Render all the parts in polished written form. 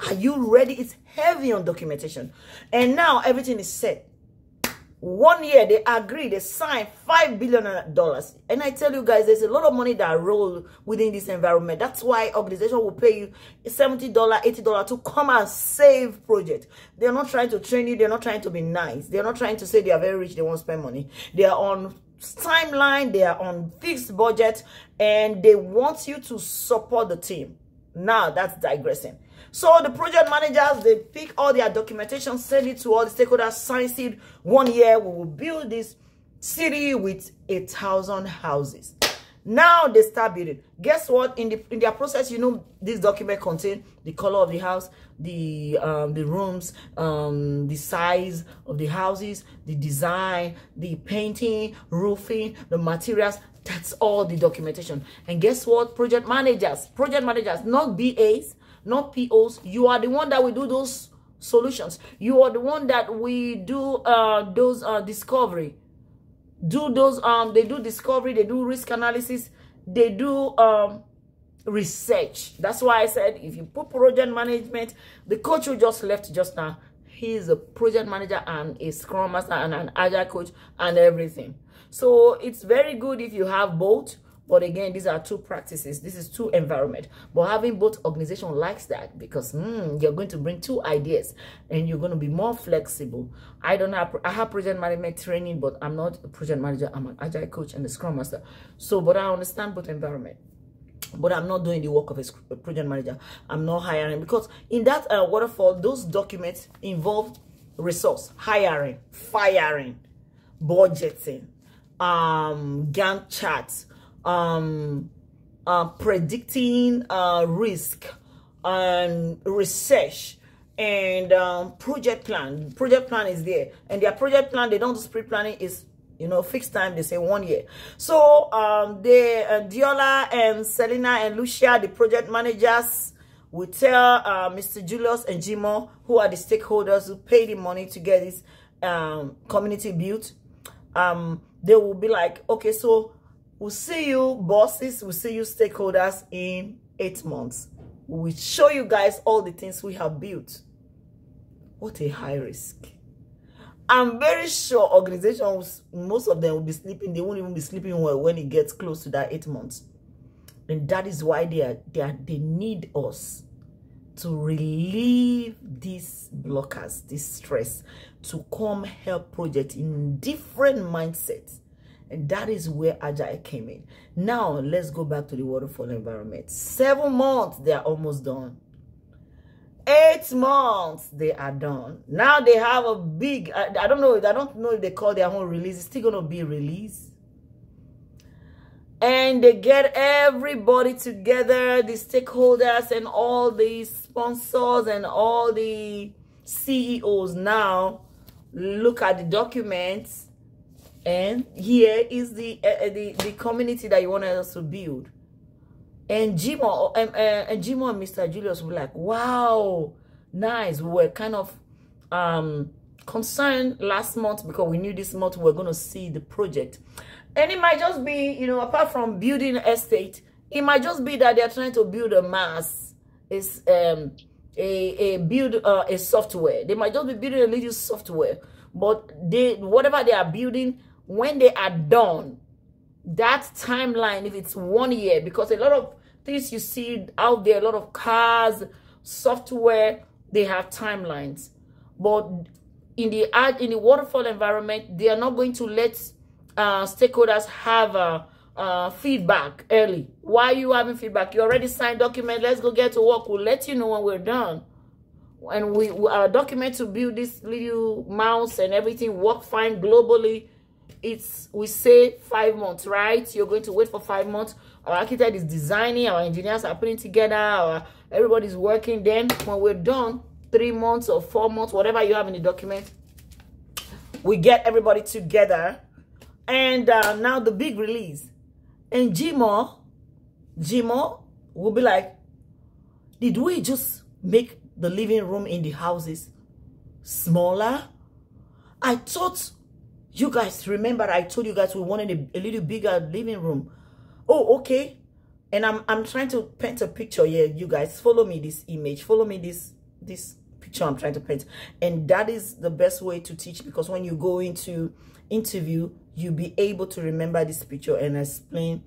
Are you ready? It's heavy on documentation. And now everything is set. 1 year, they agree, they sign $5 billion. And I tell you guys, there's a lot of money that roll within this environment. That's why organization will pay you $70, $80 to come and save project. They're not trying to train you. They're not trying to be nice. They're not trying to say they are very rich, they won't spend money. They are on timeline, they are on fixed budget, and they want you to support the team. Now, that's digressing. So the project managers, they pick all their documentation, send it to all the stakeholders, sign it. 1 year, we will build this city with 1,000 houses. Now they start building. Guess what? In their process, you know, this document contains the color of the house, the rooms, the size of the houses, the design, the painting, roofing, the materials. That's all the documentation. And guess what? Project managers, not BAs, not POs. You are the one that will do those solutions. You are the one that we do those discovery. Do those they do discovery, they do risk analysis, they do research. That's why I said if you put project management, the coach who just left just now, he's a project manager and a scrum master and an agile coach and everything. So it's very good if you have both. But again, these are two practices. This is two environment. But having both organization likes that because you're going to bring two ideas and you're going to be more flexible. I have project management training, but I'm not a project manager. I'm an agile coach and a scrum master. So, but I understand both environment. But I'm not doing the work of a project manager. I'm not hiring because in that waterfall, those documents involve resource, hiring, firing, budgeting, Gantt charts, predicting risk and research and project plan. Project plan is there, and their project plan, they don't do sprint planning, is, you know, fixed time. They say 1 year. So Diola and Selena and Lucia, the project managers, will tell Mr. Julius and Jimo, who are the stakeholders who pay the money to get this community built. They will be like, okay, so we'll see you bosses, we'll see you stakeholders in 8 months. We'll show you guys all the things we have built. What a high risk. I'm very sure organizations, most of them will be sleeping. They won't even be sleeping well when it gets close to that 8 months. And that is why they need us to relieve these blockers, this stress, to come help project in different mindsets. And that is where Agile came in. Now, let's go back to the waterfall environment. 7 months, they are almost done. 8 months, they are done. Now they have a big, I don't know if they call their own release. It's still going to be released. And they get everybody together, the stakeholders and all the sponsors and all the CEOs. Now, look at the documents. And here is the community that you want us to build. And Jimo and Mr. Julius were like, wow, nice. We were kind of concerned last month because we knew this month we were going to see the project. And it might just be, you know, apart from building estate, it might just be that they're trying to build a mass. It's a software. They might just be building a little software. But whatever they are building, when they are done, that timeline, if it's 1 year, because a lot of things you see out there, a lot of cars, software, they have timelines. But in the waterfall environment, they are not going to let stakeholders have feedback early. Why are you having feedback? You already signed document. Let's go get to work. We'll let you know when we're done. And our document to build this little mouse and everything work fine globally. We say 5 months, right? You're going to wait for 5 months. Our architect is designing, our engineers are putting together, everybody's working. Then when we're done, 3 months or 4 months, whatever you have in the document, we get everybody together. And now the big release. And Jimo will be like, did we just make the living room in the houses smaller? I thought you guys, remember I told you guys we wanted a little bigger living room. Oh, okay. And I'm trying to paint a picture here. You guys follow me this image. Follow me this this picture I'm trying to paint. And that is the best way to teach, because when you go into interview, you'll be able to remember this picture and explain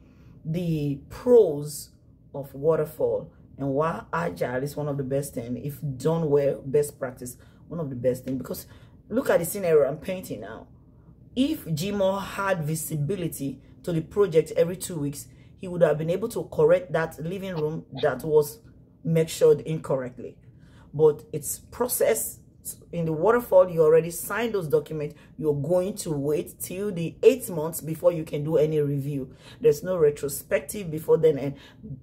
the pros of waterfall and why agile is one of the best things. If done well, best practice, one of the best things. Because look at the scenario I'm painting now. If Jimo had visibility to the project every 2 weeks, he would have been able to correct that living room that was measured incorrectly. But it's processed in the waterfall. You already signed those documents. You're going to wait till the 8 months before you can do any review. There's no retrospective before then, and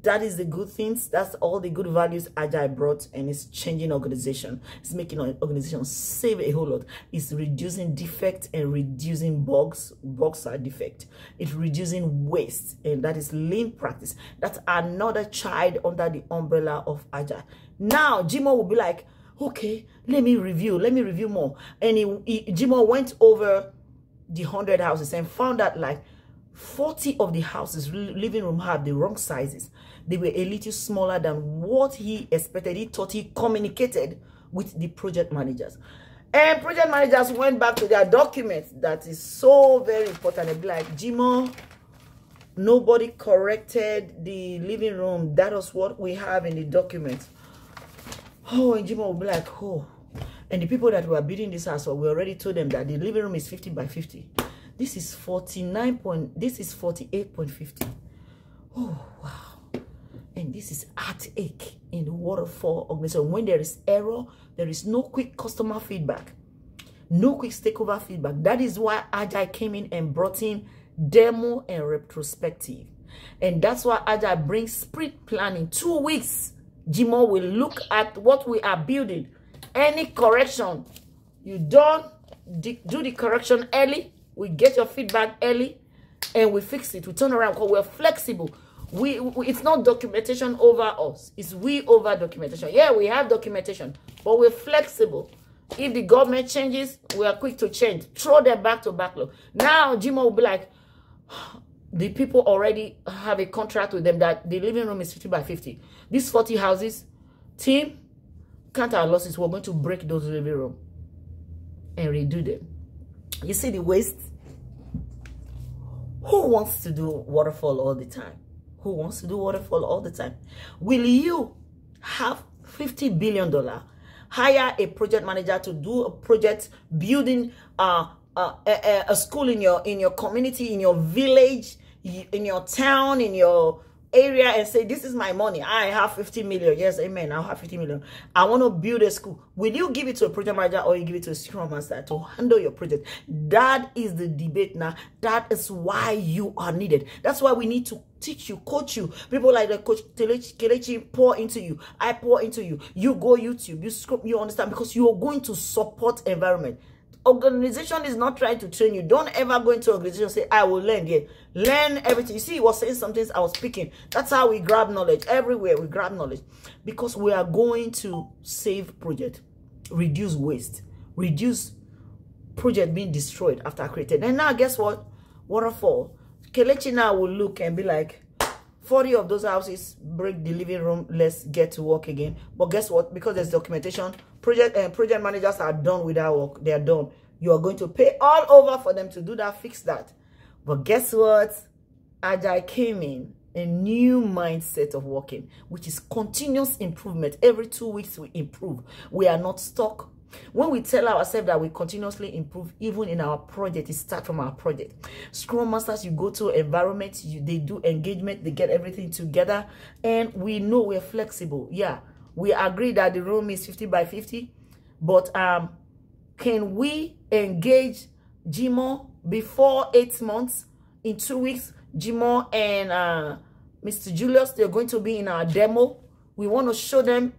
that is the good things. That's all the good values Agile brought, and it's changing organization. It's making organization save a whole lot. It's reducing defect and reducing bugs. Bugs are defect. It's reducing waste, and that is lean practice. That's another child under the umbrella of Agile. Now Jimo will be like, okay, let me review more. And Jimo went over the 100 houses and found that like 40 of the houses, living room, had the wrong sizes. They were a little smaller than what he expected. He thought he communicated with the project managers. And project managers went back to their documents. That is so very important. They'd be like, Jimo, nobody corrected the living room. That was what we have in the documents. Oh, and Jimo will be like, oh. And the people that were building this house, we already told them that the living room is 50 by 50. This is 48.50. Oh, wow. And this is heartache in the waterfall organization. When there is error, there is no quick customer feedback. No quick stakeholder feedback. That is why Agile came in and brought in demo and retrospective. And that's why Agile brings sprint planning. 2 weeks. Jimo will look at what we are building. Any correction, you don't do the correction early. We get your feedback early, and we fix it. We turn around because we're flexible. It's not documentation over us. It's we over documentation. Yeah, we have documentation, but we're flexible. If the government changes, we are quick to change. Throw them back to backlog. Now Jimo will be like, the people already have a contract with them that the living room is 50 by 50. These 40 houses, team, count our losses. We're going to break those living room and redo them. You see the waste? Who wants to do waterfall all the time? Who wants to do waterfall all the time? Will you have $50 billion, hire a project manager to do a project building a school in your community, in your village, in your town, in your area, and say, this is my money, I have 50 million. Yes, amen, I'll have 50 million. I want to build a school. Will you give it to a project manager, or you give it to a Scrum Master to handle your project? That is the debate now. That is why you are needed. That's why we need to teach you, coach you. People like the coach Kelechi pour into you. I pour into you. You go YouTube, you Scrum, you understand, because you are going to support environment. Organization is not trying to train you. Don't ever go into organization and say, I will learn. Yeah, learn everything. You see, he was saying some things, I was speaking. That's how we grab knowledge. Everywhere we grab knowledge, because we are going to save project, reduce waste, reduce project being destroyed after created. And now guess what? Waterfall. Kelechi now will look and be like, 40 of those houses, break the living room, let's get to work again. But guess what? Because there's documentation, project managers are done with that work. They are done. You are going to pay all over for them to do that, fix that. But guess what? Agile came in, a new mindset of working, which is continuous improvement. Every 2 weeks we improve. We are not stuck. When we tell ourselves that we continuously improve, even in our project, it starts from our project. Scrum Masters, you go to environment, they do engagement, they get everything together, and we know we're flexible. Yeah, we agree that the room is 50 by 50, but can we engage Jimo before 8 months? In 2 weeks, Jimo and Mr. Julius, they're going to be in our demo. We want to show them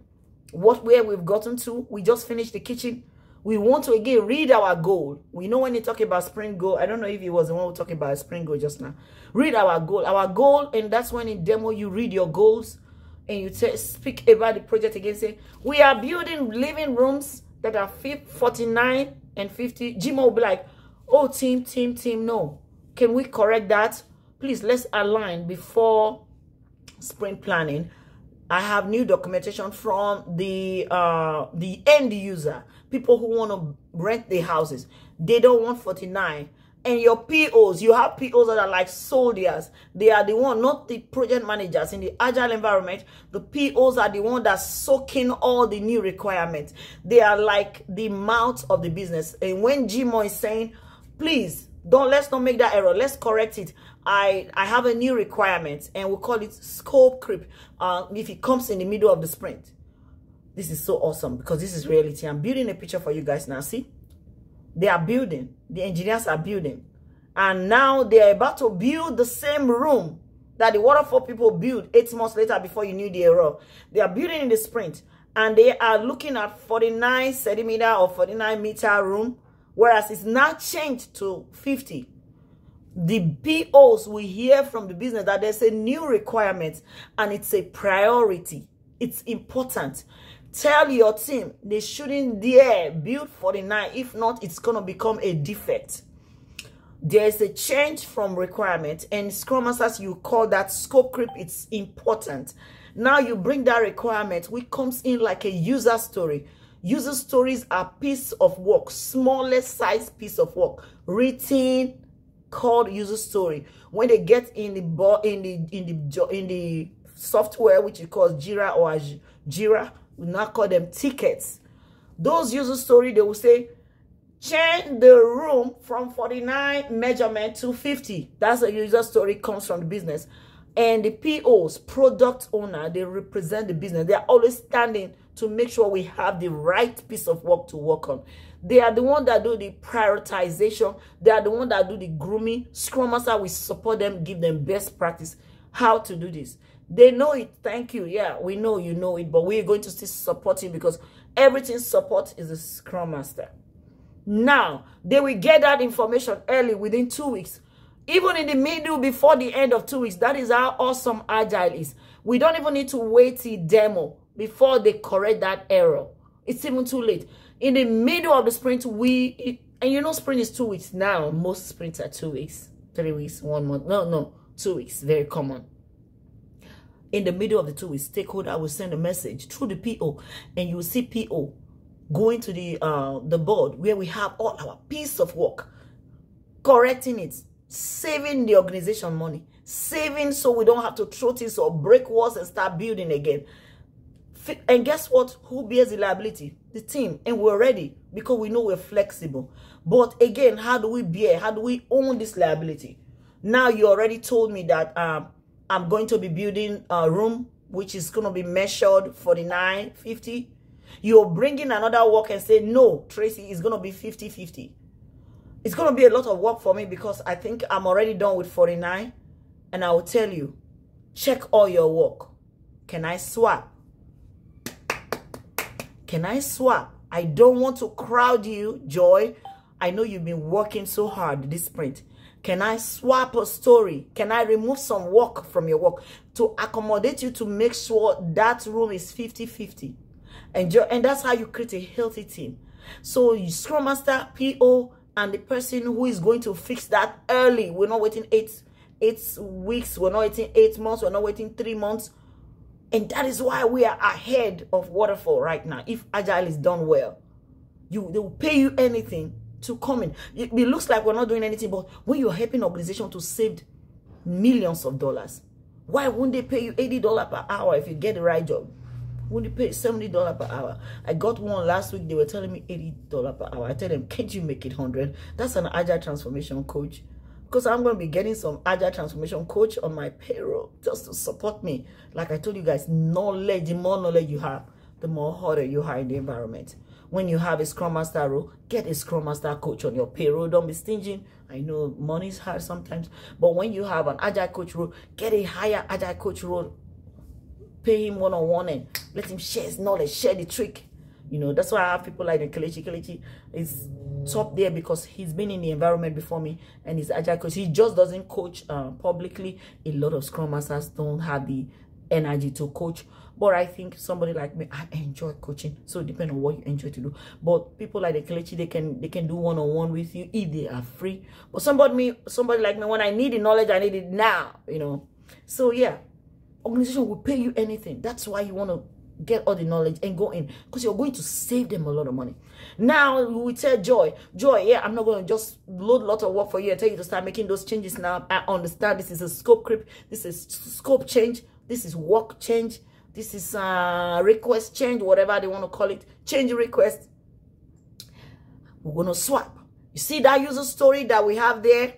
where we've gotten to. We just finished the kitchen. We want to again read our goal. We know when you talk about sprint goal, I don't know if it was the one who talking about sprint goal just now. Read our goal, and that's when in demo you read your goals and you speak about the project again. Say, we are building living rooms that are 49 and 50. Jimo will be like, oh, team, no. Can we correct that? Please, let's align before sprint planning. I have new documentation from the end user, people who want to rent the houses. They don't want 49. And your POs, you have POs that are like soldiers. They are the one, not the project managers. In the agile environment, the POs are the one that's soaking all the new requirements. They are like the mouth of the business. And when Jimo is saying, please, let's not make that error, let's correct it. I have a new requirement, and we call it scope creep. If it comes in the middle of the sprint. This is so awesome because this is reality. I'm building a picture for you guys now. See? They are building. The engineers are building. And now they are about to build the same room that the waterfall people built 8 months later before you knew the error. They are building in the sprint. And they are looking at 49 centimeter or 49 meter room. Whereas it's now changed to 50. The POs will hear from the business that there's a new requirement and it's a priority. It's important. Tell your team they shouldn't dare build 49. If not, it's going to become a defect. There's a change from requirement, and Scrum Masters, you call that scope creep. It's important. Now you bring that requirement, which comes in like a user story. User stories are piece of work, smallest size piece of work, written, called user story. When they get in the software, which you call Jira or Jira, we now call them tickets. Those user story, they will say, change the room from 49 measurement to 50. That's a user story, comes from the business. And the POs, product owner, they represent the business. They are always standing to make sure we have the right piece of work to work on. They are the one that do the prioritization. They are the one that do the grooming. Scrum Master will support them, give them best practice how to do this. They know it. Thank you. Yeah, we know you know it, but we're going to still support you because everything support is a Scrum Master. Now, they will get that information early within 2 weeks. Even in the middle, before the end of 2 weeks. That is how awesome Agile is. We don't even need to wait till demo before they correct that error. It's even too late. In the middle of the sprint, and you know sprint is 2 weeks now. Most sprints are 2 weeks, 3 weeks, 1 month. No, 2 weeks. Very common. In the middle of the 2 weeks, stakeholder will send a message through the PO, and you will see PO going to the board where we have all our piece of work, correcting it, saving the organization money, saving so we don't have to throw things or break walls and start building again. And guess what? Who bears the liability? The team. And we're ready because we know we're flexible. But again, how do we bear? How do we own this liability? Now you already told me that I'm going to be building a room which is going to be measured 49, 50. You're bringing another work and say, no, Tracy, it's going to be 50-50. It's going to be a lot of work for me because I think I'm already done with 49. And I will tell you, check all your work. Can I swap? Can I swap? I don't want to crowd you, Joy. I know you've been working so hard this sprint. Can I swap a story? Can I remove some work from your work to accommodate you to make sure that room is 50-50? And that's how you create a healthy team. So you Scrum Master, PO, and the person who is going to fix that early. We're not waiting eight weeks. We're not waiting 8 months. We're not waiting 3 months. And that is why we are ahead of Waterfall right now. If Agile is done well, they will pay you anything to come in. It looks like we're not doing anything, but when you're helping an organization to save millions of dollars, why wouldn't they pay you $80 per hour if you get the right job? Wouldn't they pay $70 per hour? I got one last week. They were telling me $80 per hour. I tell them, can't you make it 100? That's an Agile transformation coach. Because I'm going to be getting some Agile transformation coach on my payroll just to support me. Like I told you guys, knowledge, the more knowledge you have, the more harder you are in the environment. When you have a Scrum Master role, get a Scrum Master coach on your payroll. Don't be stingy. I know money is hard sometimes. But when you have an Agile coach role, get a higher Agile coach role. Pay him one-on-one and let him share his knowledge, share the trick. You know, that's why I have people like the Kelechi. Kelechi is top there because he's been in the environment before me and he's Agile coach. He just doesn't coach publicly. A lot of Scrum Masters don't have the energy to coach. But I think somebody like me, I enjoy coaching. So depending on what you enjoy to do. But people like the Kelechi, they can do one-on-one with you if they are free. But somebody like me, when I need the knowledge, I need it now, you know. So yeah, Organization will pay you anything. That's why you want to get all the knowledge and go in, because you're going to save them a lot of money. Now we tell Joy, yeah, I'm not going to just load a lot of work for you and tell you to start making those changes now. I understand this is a scope creep, this is scope change, this is work change, this is request change, whatever they want to call it, change request. We're going to swap. You see that user story that we have there?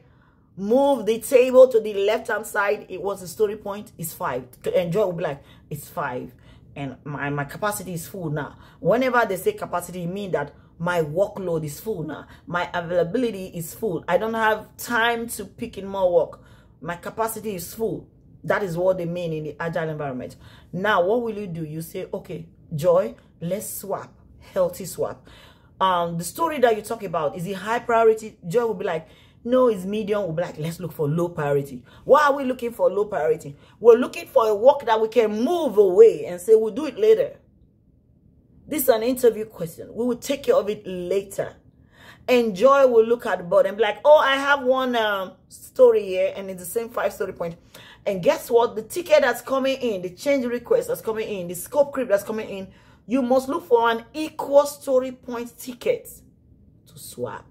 Move the table to the left-hand side. It was the story point. It's 5. And Joy will be like, it's 5. And my capacity is full now. Whenever they say capacity, it means that my workload is full now. My availability is full. I don't have time to pick in more work. My capacity is full. That is what they mean in the agile environment. Now, what will you do? You say, okay, Joy, let's swap. Healthy swap. The story that you talk about, is it high priority? Joy will be like, no, it's medium. We'll be like, let's look for low priority. Why are we looking for low priority? We're looking for a work that we can move away and say, we'll do it later. This is an interview question. We will take care of it later. And Joy will look at the board and be like, oh, I have one story here, and it's the same 5 story point. And guess what? The ticket that's coming in, the change request that's coming in, the scope creep that's coming in, you must look for an equal story point ticket to swap.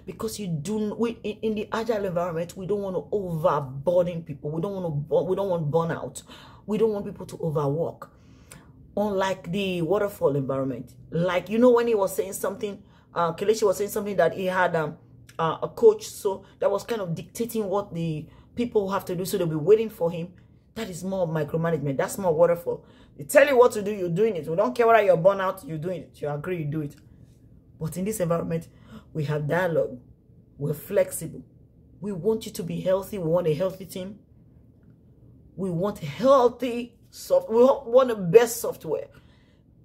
Because in the agile environment, we don't want to overburden people. We don't want burnout. We don't want people to overwork. Unlike the waterfall environment, like, you know, when he was saying something, Kelechi was saying something that he had a coach, so that was kind of dictating what the people have to do, so they'll be waiting for him. That is more micromanagement. That's more waterfall. They tell you what to do, you're doing it. We don't care whether you're burnout, you're doing it. You agree, you do it. But in this environment, we have dialogue. We're flexible. We want you to be healthy. We want a healthy team. We want healthy software. We want the best software.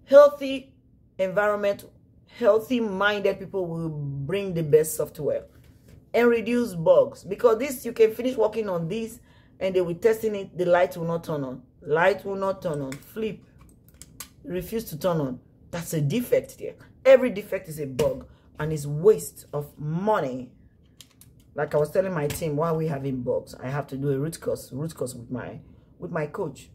Healthy environment, healthy-minded people will bring the best software and reduce bugs. Because this, you can finish working on this and they will testing it, the light will not turn on. Light will not turn on. Flip. Refuse to turn on. That's a defect there. Every defect is a bug and it's waste of money. Like I was telling my team, why are we having bugs? I have to do a root cause with my coach.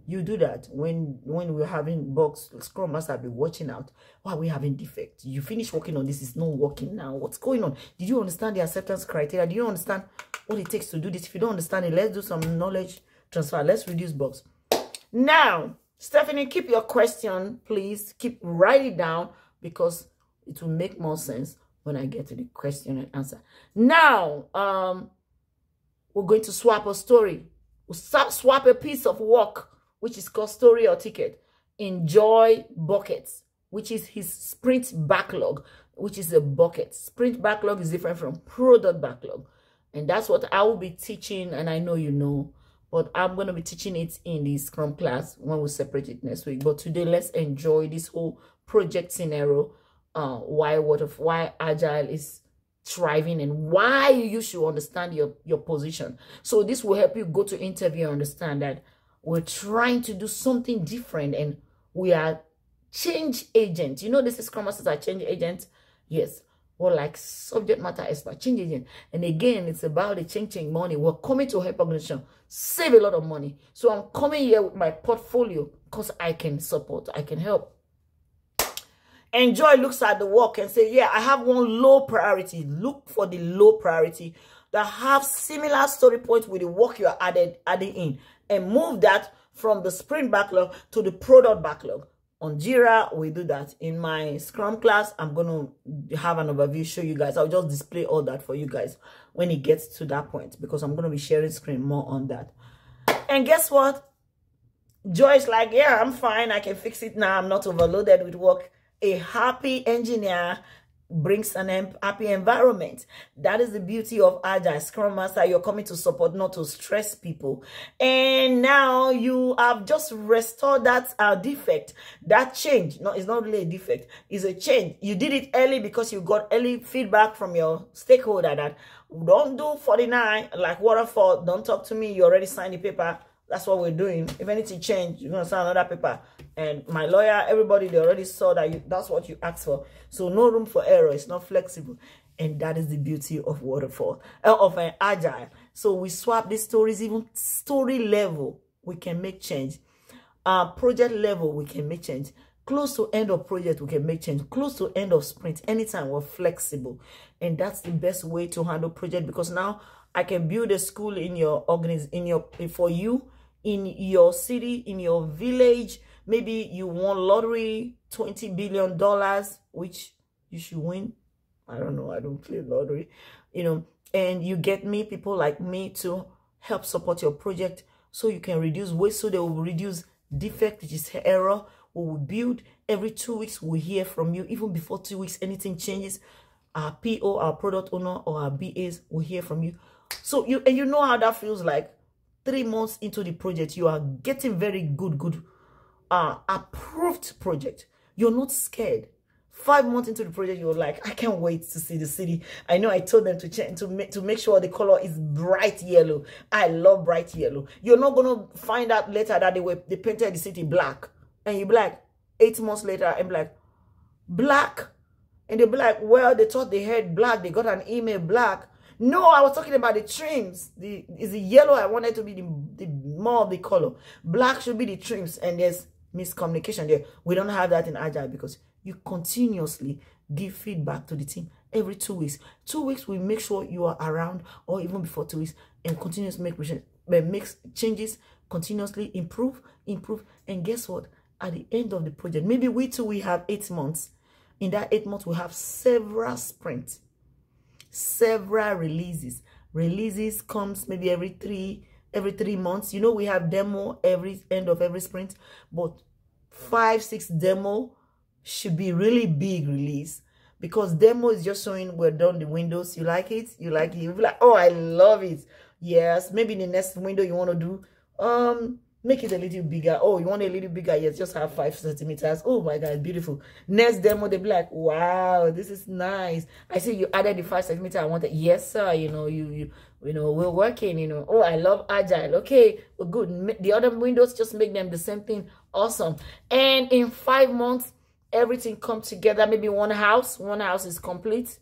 You do that when we're having bugs. Scrum Master be watching out. Why are we having defects? You finish working on this, it's not working now. What's going on? Did you understand the acceptance criteria? Do you understand what it takes to do this? If you don't understand it, let's do some knowledge transfer. Let's reduce bugs. Now, Stephanie, keep your question, please. Write it down, because it will make more sense when I get to the question and answer. Now, we're going to swap a story. We'll swap a piece of work, which is called story or ticket, in Joy buckets, which is his sprint backlog, which is a bucket. Sprint backlog is different from product backlog. And that's what I will be teaching, and I know you know, but I'm going to be teaching it in the Scrum class when we separate it next week. But today, let's enjoy this whole project scenario, why Agile is thriving and why you should understand your position. So this will help you go to interview and understand that we're trying to do something different and we are change agents. You know, this is Scrum Masters are change agents. Yes. Or like subject matter expert, change agent. And again, it's about the changing money. We're coming to help organization save a lot of money. So I'm coming here with my portfolio because I can support, I can help. And Joy looks at the work and say, yeah, I have one low priority. Look for the low priority that have similar story points with the work you are adding in, and move that from the sprint backlog to the product backlog. On Jira, we do that. In my Scrum class, I'm going to have an overview, show you guys. I'll just display all that for you guys when it gets to that point, because I'm going to be sharing screen more on that. And guess what? Joy's like, yeah, I'm fine. I can fix it now. I'm not overloaded with work. A happy engineer brings an happy environment. That is the beauty of Agile. Scrum Master, you're coming to support, not to stress people. And now you have just restored that defect, that change. No, it's not really a defect. It's a change. You did it early because you got early feedback from your stakeholder that don't do 49 like waterfall. Don't talk to me. You already signed the paper. That's what we're doing. If anything changed, you're going to sign another paper. And my lawyer, everybody, they already saw that that's what you asked for. So no room for error. It's not flexible. And that is the beauty of waterfall, of an Agile. So we swap these stories, even story level. we can make change. Project level, we can make change. Close to end of project, we can make change. Close to end of sprint, anytime, we're flexible. And that's the best way to handle project, because now I can build a school in your for you, in your city, in your village. Maybe you won lottery, $20 billion, which you should win. I don't know, I don't play lottery, you know, and you get me, people like me, to help support your project so you can reduce waste, so they will reduce defect, which is error. We will build every 2 weeks. We hear from you. Even before 2 weeks, anything changes, our PO, our product owner, or our BAs will hear from you. So you know how that feels like. 3 months into the project, you are getting very good approved project. You're not scared. 5 months into the project, you're like, I can't wait to see the city. I know I told them to change to make sure the color is bright yellow. I love bright yellow. You're not gonna find out later that they painted the city black, and you be like, 8 months later, and be like, black, and they'll be like, well, they thought they had black. They got an email black. No, I was talking about the trims. Is the yellow I wanted to be the more of the color. Black should be the trims, and there's miscommunication there. We don't have that in Agile, because you continuously give feedback to the team every 2 weeks. 2 weeks, we make sure you are around, or even before 2 weeks, and continuously make changes, continuously improve. And guess what? At the end of the project, maybe we have 8 months. In that 8 months, we have several sprints, several releases. Releases comes maybe every three months. You know, we have demo every end of every sprint, but 5-6 demo should be really big release, because demo is just showing we're done the windows. You like it? You like it? You'll be like, oh, I love it. Yes, maybe in the next window you want to do make it a little bigger. Oh, you want a little bigger? Yes, just have 5 centimeters. Oh my God, beautiful. Next demo, they'll be like, wow, this is nice. I see you added the 5 centimeter I wanted. Yes, sir. You know, you know, we're working, you know. Oh, I love Agile. Okay, well, good. The other windows, just make them the same thing. Awesome. And in 5 months, everything comes together. Maybe one house is complete.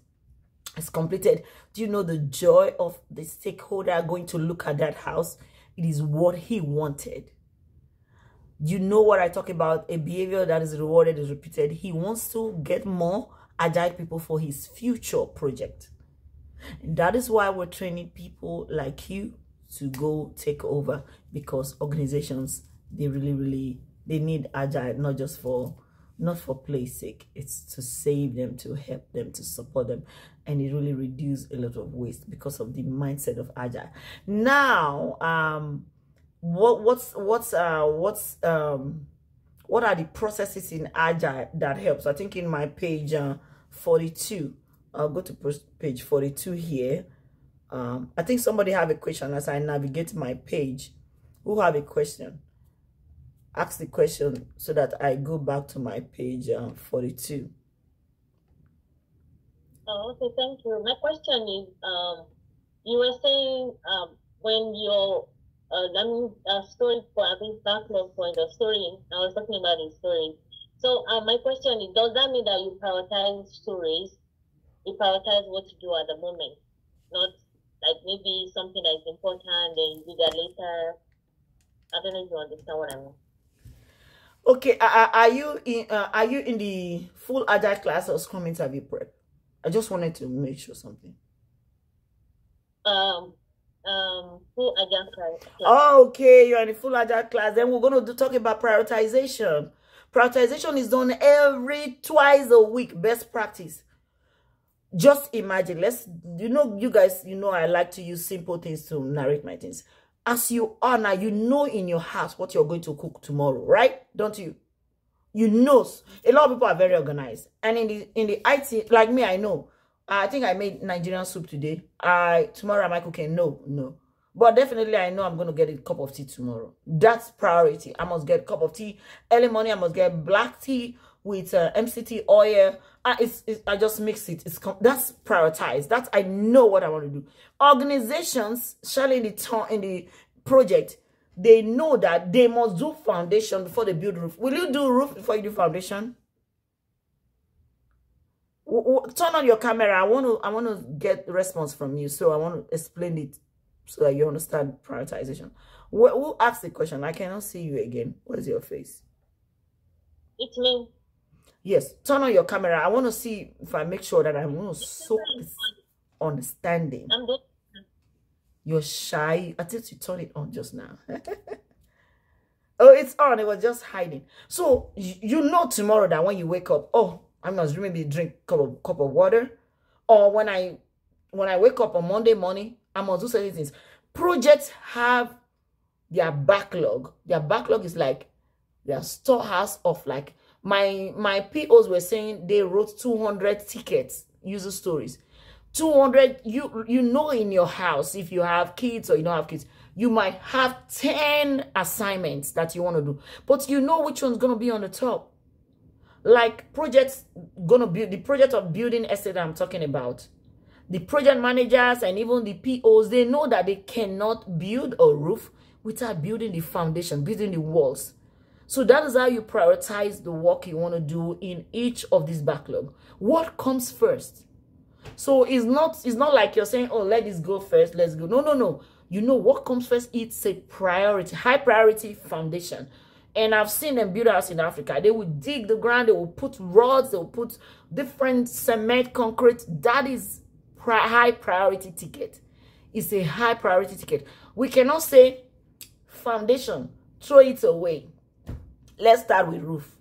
It's completed. Do you know the joy of the stakeholder going to look at that house? It is what he wanted. You know what I talk about? A behavior that is rewarded is repeated. He wants to get more Agile people for his future project. And that is why we're training people like you to go take over, because organizations, they really they need Agile, not for play's sake. It's to save them, to help them, to support them, and it really reduces a lot of waste because of the mindset of Agile. Now, what are the processes in Agile that helps? I think in my page 42, I'll go to page 42 here. I think somebody have a question as I navigate my page. Who have a question? Ask the question so that I go back to my page 42. Oh, okay, thank you. My question is, you were saying when you're story for, I think, backlog point of storing, I was talking about in storing. So my question is, does that mean that you prioritize stories? You prioritize what to do at the moment, not like maybe something that is important, then you do that later? I don't know if you understand what I mean. Okay, are you in the full Agile class or Scrum interview prep? I just wanted to make sure something. Full Agile class. Oh, okay, you're in the full Agile class. Then we're going to talk about prioritization. Prioritization is done every twice a week. Best practice. Just imagine. You guys, I like to use simple things to narrate my things. As you are now, you know in your house what you're going to cook tomorrow, right? Don't you? You know. A lot of people are very organized. And in the IT, like me, I know. I think I made Nigerian soup today. Tomorrow am I cooking? No. But definitely I know I'm going to get a cup of tea tomorrow. That's priority. I must get a cup of tea. Early morning, I must get black tea with MCT oil. I just mix it. That's prioritized. That's, I know what I want to do. Organizations, especially in the project, they know that they must do foundation before they build roof. Will you do roof before you do foundation? Turn on your camera. I want to get response from you. So I want to explain it so that you understand prioritization. Who asked the question? I cannot see you again. Where's your face? It's me. Yes, turn on your camera. I want to see if I make sure that I'm going to soak this understanding. I'm doing. You're shy. I think you turned it on just now. Oh, it's on. It was just hiding. So you know tomorrow that when you wake up, oh, I must maybe drink a cup of water. Or when I wake up on Monday morning, I must do certain things. Projects have their backlog. Their backlog is like their storehouse of like my POs were saying they wrote 200 tickets, user stories. 200, you know, in your house, if you have kids or you don't have kids, you might have 10 assignments that you want to do, but you know which one's going to be on the top. Like projects going to be the project of building estate I'm talking about. The project managers and even the POs, they know that they cannot build a roof without building the foundation, building the walls. So that is how you prioritize the work you want to do in each of these backlog. What comes first? So it's not like you're saying, oh, let this go first, let's go. No. You know what comes first? It's a priority, high priority foundation. And I've seen them build a house in Africa. They will dig the ground, they will put rods, they will put different cement, concrete. That is high priority ticket. It's a high priority ticket. We cannot say foundation, throw it away. Let's start with roof.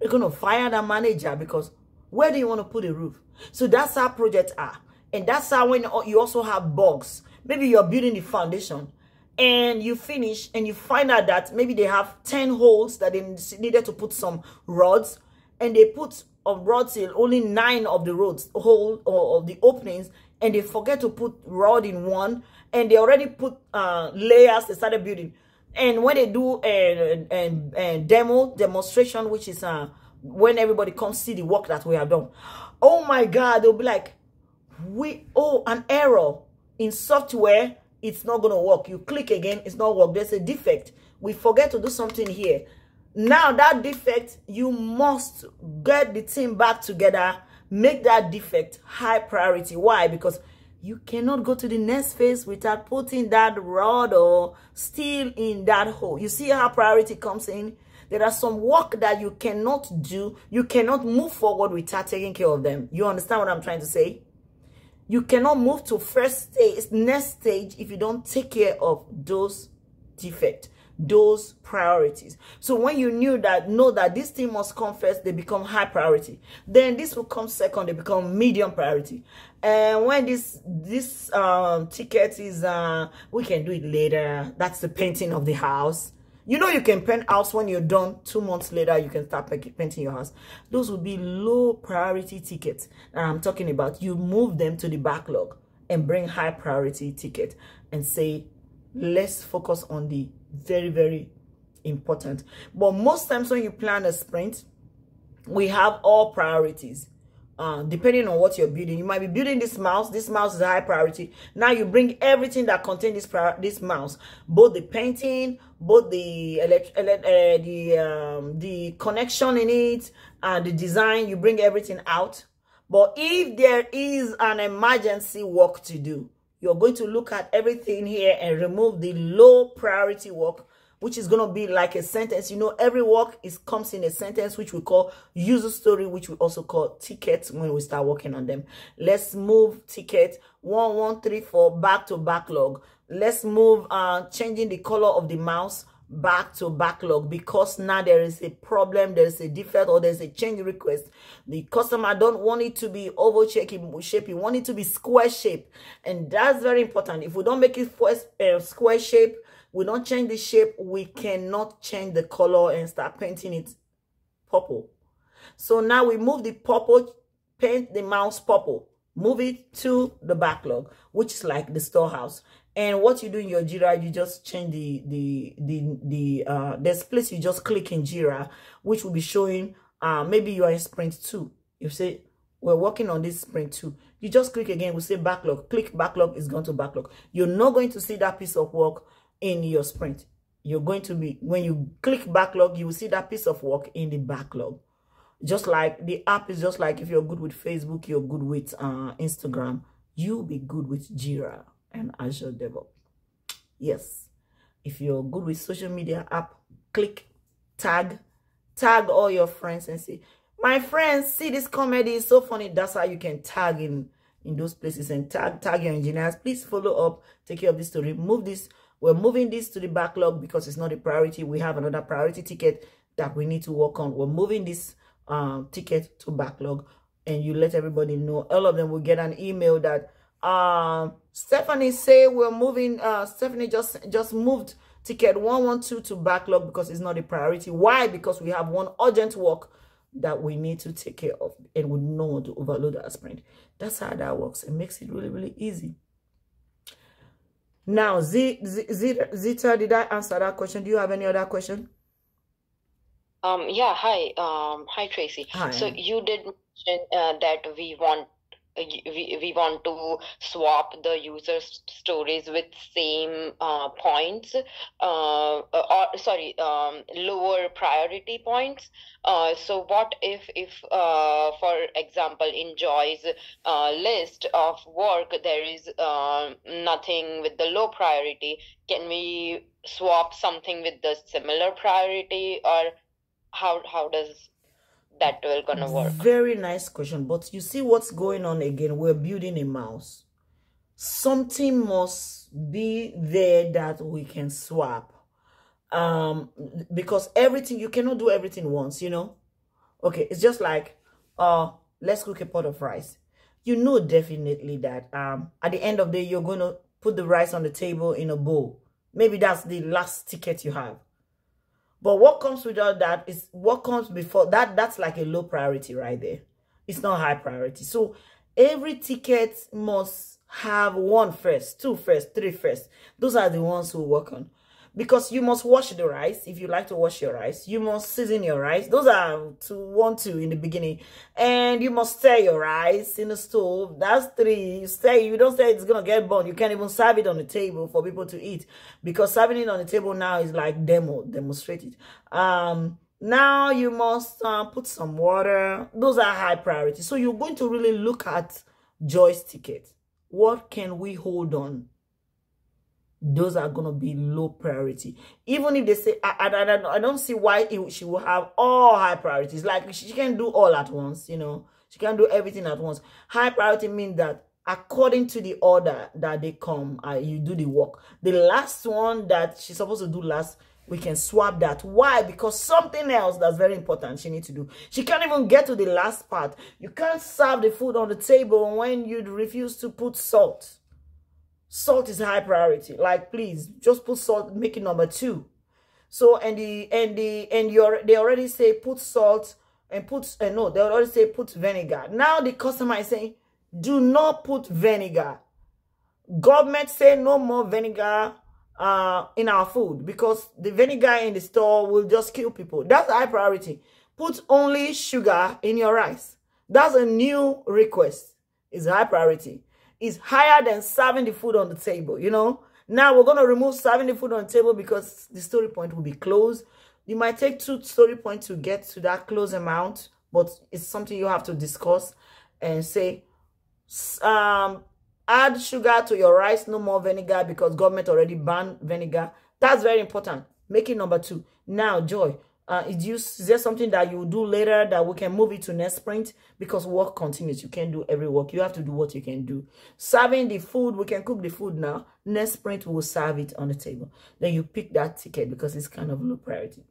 We're going to fire the manager because where do you want to put a roof? So that's how projects are. And that's how when you also have bugs. Maybe you're building the foundation and you finish and you find out that maybe they have 10 holes that they needed to put some rods, and they put on rods in only 9 of the roads hole or of the openings, and they forget to put rod in one, and they already put layers. They started building. And when they do a demonstration, which is when everybody comes see the work that we have done, oh my God, they'll be like, an error in software, it's not going to work. You click again, it's not work. There's a defect. We forget to do something here. Now that defect, you must get the team back together, make that defect high priority. Why? Because you cannot go to the next phase without putting that rod or steel in that hole. You see how priority comes in? There are some work that you cannot do. You cannot move forward without taking care of them. You understand what I'm trying to say? You cannot move to next stage if you don't take care of those defects, those priorities. So when you know that this thing must come first, they become high priority. Then this will come second, they become medium priority. And when this ticket is we can do it later. That's the painting of the house. You know, you can paint house when you're done. 2 months later, you can start painting your house. Those would be low priority tickets that I'm talking about. You move them to the backlog and bring high priority ticket and say, let's focus on the very, very important. But most times when you plan a sprint, we have all priorities. Depending on what you're building, you might be building this mouse. This mouse is a high priority. Now you bring everything that contains this mouse, both the painting, both the connection in it, and the design. You bring everything out. But if there is an emergency work to do, you're going to look at everything here and remove the low priority work, which is going to be like a sentence. You know, every work comes in a sentence, which we call user story, which we also call tickets when we start working on them. Let's move ticket 1, 1, 3, 4 back to backlog. Let's move changing the color of the mouse back to backlog, because now there is a problem, there is a defect, or there's a change request. The customer don't want it to be oval shape, you want it to be square shape, and that's very important. If we don't make it square shape, we don't change the shape, we cannot change the color and start painting it purple. So now we move the purple, paint the mouse purple, move it to the backlog, which is like the storehouse. And what you do in your Jira, you just change there's place you just click in Jira, which will be showing maybe you are in sprint 2. You say we're working on this sprint 2. You just click again, we say backlog, click backlog, is gone to backlog. You're not going to see that piece of work in your sprint. You're going to be, when you click backlog, you will see that piece of work in the backlog. Just like the app is just like if you're good with Facebook, you're good with Instagram, you'll be good with Jira and Azure DevOps. Yes. If you're good with social media app, click tag all your friends and say, my friends, see this comedy is so funny. That's how you can tag in those places and tag your engineers. Please follow up, take care of this story, move this. We're moving this to the backlog because it's not a priority. We have another priority ticket that we need to work on. We're moving this ticket to backlog, and you let everybody know. All of them will get an email that Stephanie say we're moving. Stephanie just moved ticket 112 to backlog because it's not a priority. Why? Because we have one urgent work that we need to take care of, and we don't want to overload our sprint. That's how that works. It makes it really, really easy. Now, Zita, did I answer that question? Do you have any other question? Yeah, hi Tracy. Hi. So you did mention that we want to swap the user stories with same points, lower priority points. So what if for example, in Joy's list of work, there is nothing with the low priority? Can we swap something with the similar priority, or how does that will gonna work? Very nice question. But you see what's going on again? We're building a mouse. Something must be there that we can swap. Because everything, you cannot do everything once, you know. Okay, it's just like let's cook a pot of rice. You know definitely that at the end of the day, you're going to put the rice on the table in a bowl. Maybe that's the last ticket you have. But what comes without that is what comes before that. That's like a low priority right there. It's not high priority. So every ticket must have 1 first, 2 first, 3 first. Those are the ones who work on. Because you must wash the rice. If you like to wash your rice, you must season your rice. Those are 1, 2 in the beginning. And you must stir your rice in the stove. That's 3. You stir. You don't say it's going to get burned. You can't even serve it on the table for people to eat. Because serving it on the table now is like demonstrate it. Now you must put some water. Those are high priority. So you're going to really look at Joy's ticket. What can we hold on? Those are going to be low priority. Even if they say, I don't see why she will have all high priorities. Like, she can do all at once, you know. She can do everything at once. High priority means that according to the order that they come, you do the work. The last one that she's supposed to do last, we can swap that. Why? Because something else that's very important she needs to do. She can't even get to the last part. You can't serve the food on the table when you refuse to put salt. Salt is high priority. Like, please, just put salt, make it number 2. So, they already say put salt and no, they already say put vinegar. Now the customer is saying, do not put vinegar. Government say no more vinegar in our food because the vinegar in the store will just kill people. That's high priority. Put only sugar in your rice. That's a new request. It's high priority. Is higher than serving the food on the table, you know. Now we're going to remove serving the food on the table because the story point will be closed. You might take 2 story points to get to that close amount, but it's something you have to discuss and say, add sugar to your rice, no more vinegar because government already banned vinegar. That's very important. Make it number 2. Now, Joy, is there something that you will do later that we can move it to next sprint? Because work continues. You can't do every work. You have to do what you can do. Serving the food, we can cook the food now. Next sprint, we will serve it on the table. Then you pick that ticket because it's kind of low priority.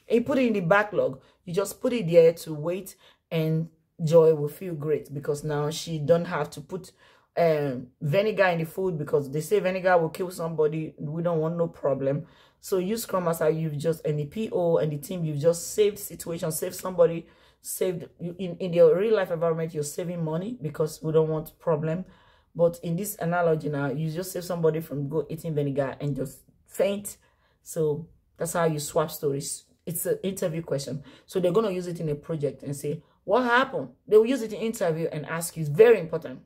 And you put it in the backlog. You just put it there to wait, and Joy will feel great because now she don't have to put vinegar in the food because they say vinegar will kill somebody. We don't want no problem. So use Scrum Master, you've just, and the PO and the team, you've just saved situation, saved somebody, saved in your real life environment, you're saving money because we don't want problem. But in this analogy now, you just save somebody from go eating vinegar and just faint. So that's how you swap stories. It's an interview question. So they're going to use it in a project and say, what happened? They will use it in interview and ask you. It's very important.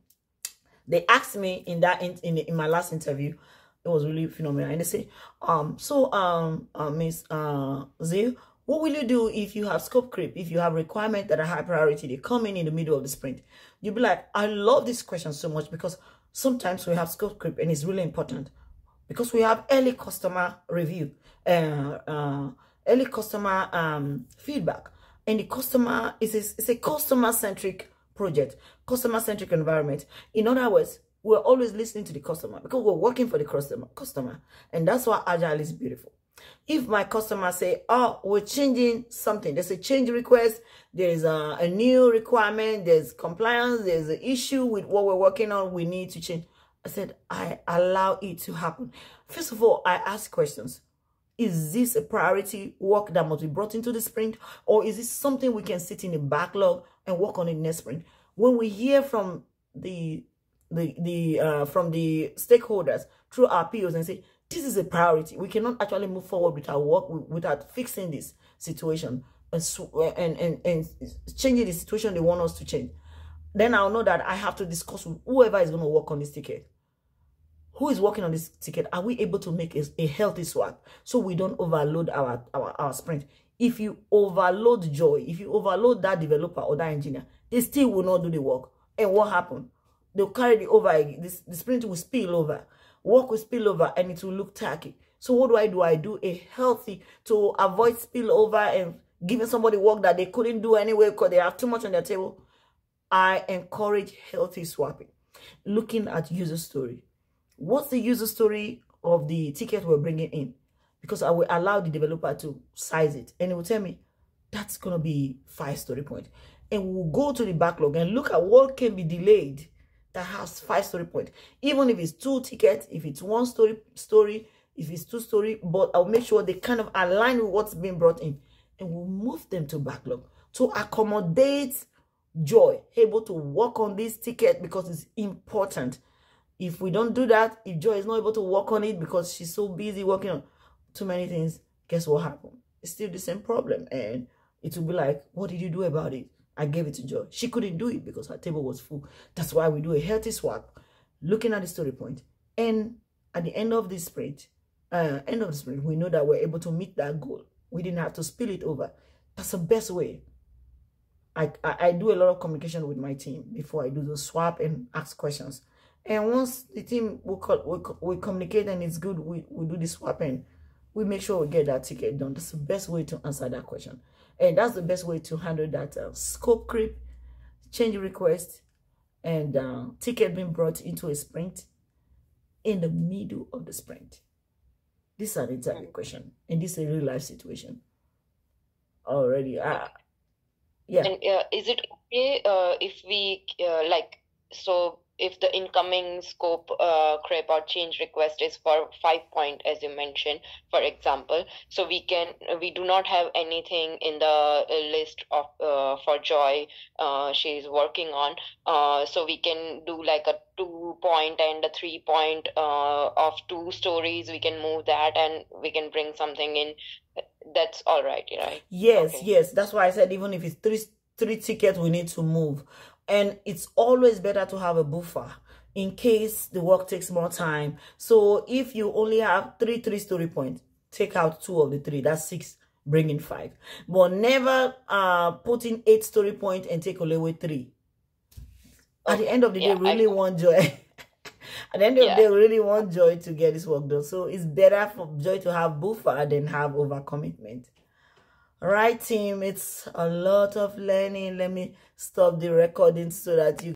They asked me in my last interview. It was really phenomenal. And they say, Miss Zia, what will you do if you have scope creep? If you have requirements that are high priority, they come in the middle of the sprint. You'll be like, I love this question so much because sometimes we have scope creep and it's really important. because we have early customer review, early customer feedback. And the customer is a customer-centric project, customer-centric environment. In other words, we're always listening to the customer because we're working for the customer. And that's why Agile is beautiful. If my customer say, oh, we're changing something, there's a change request, there's a new requirement, there's compliance, there's an issue with what we're working on, we need to change. I said, I allow it to happen. First of all, I ask questions. Is this a priority work that must be brought into the sprint? Or is this something we can sit in the backlog and work on in next sprint? When we hear from the stakeholders through our POs and say, this is a priority, we cannot actually move forward with our work without fixing this situation and changing the situation they want us to change. Then I'll know that I have to discuss with whoever is going to work on this ticket. Who is working on this ticket? Are we able to make a healthy swap so we don't overload our sprint? If you overload Joy, if you overload that developer or that engineer, they still will not do the work. And what happened? They'll carry the sprint will spill over. Work will spill over and it will look tacky. So what do? I do a healthy to avoid spillover and giving somebody work that they couldn't do anyway because they have too much on their table. I encourage healthy swapping. Looking at user story. What's the user story of the ticket we're bringing in? Because I will allow the developer to size it. And it will tell me, that's going to be 5 story points. And we'll go to the backlog and look at what can be delayed that has 5 story points. Even if it's 2 tickets, if it's 1 story, if it's 2 story, but I'll make sure they kind of align with what's being brought in. And we'll move them to backlog to accommodate Joy, able to work on this ticket because it's important. If we don't do that, if Joy is not able to work on it because she's so busy working on too many things, guess what happened? It's still the same problem. And it will be like, what did you do about it? I gave it to Joy. She couldn't do it because her table was full. That's why we do a healthy swap, looking at the story point. And at the end of the sprint, we know that we're able to meet that goal. We didn't have to spill it over. That's the best way. I do a lot of communication with my team before I do the swap and ask questions. And once the team we communicate and it's good, we do the swap and we make sure we get that ticket done. That's the best way to answer that question. And that's the best way to handle that scope creep, change request, and ticket being brought into a sprint in the middle of the sprint. This is an interview question, and this is a real life situation already. Yeah. And is it okay if we so if the incoming scope creep or change request is for 5 point, as you mentioned, for example, so we do not have anything in the list of for Joy she's working on, so we can do like a 2 point and a 3 point of 2 stories. We can move that and we can bring something in. That's all right, right? Yes, okay. Yes. That's why I said even if it's three tickets, we need to move. And it's always better to have a buffer in case the work takes more time. So if you only have 3 story points, take out 2 of the 3. That's 6. Bring in 5. But never put in 8 story points and take away 3. At the end of the day, we really want Joy. At the end of the day, we really want Joy to get this work done. So it's better for Joy to have buffer than have overcommitment. All right, team, it's a lot of learning. Let me stop the recording so that you